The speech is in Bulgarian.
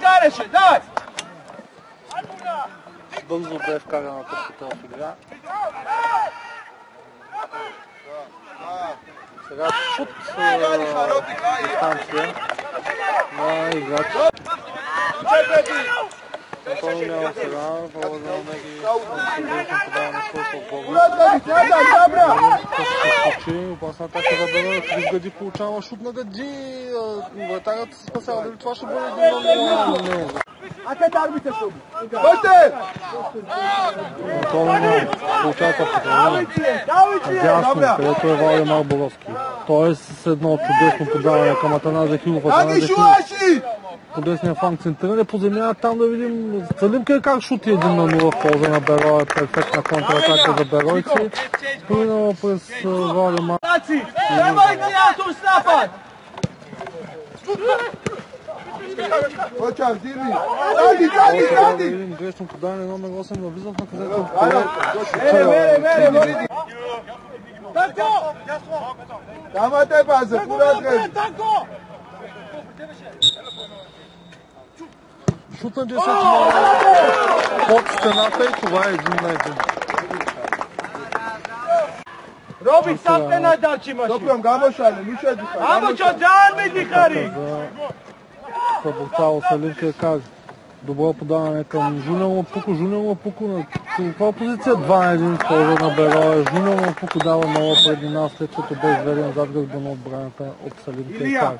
гареше, давай! Бързо бе вкарана топката в игра. Сега шут дистанция на играч. Антони няма сега, продължаваме ги подава на своята отборна. Опасна атака за Бера, Крис Гади получава шут на Гади. Вратарят се спасява, дали това ще бъде 1-0? Atent arbitru știu. Uite! Антони получава топката. Дясно, където е Валдемар Боровски. Той е с едно чудесно подаване към Атанас Захилов. По десния фланг центриране, по земя там да видим Цалимка как шути 1-0 в полза на Берой. Перфектна контратака за беройци. Поминала през Валдемар. Беройци, atunci напад! Очам, дирми! Зади! Грешно подаване номер 8 навлиза в наказателно поле. Мере! Танко! Дама те база, куда трябва? Танко! Шут на 10 под стената и това е 1-1. Роби, сам те надай, че имаш. Допрям, гамо шале, нищо е дихари. Гамо чо, дан ме дихари! Събортало Салимка как добро подаване към Жуниор Лапуко. Жуниор Лапуко на каква позиция? 2-1 в полза на Бероя. Жуниор Лапуко дава нова предина, след като бе изверен зад гърба на отбраната от Салимка и как.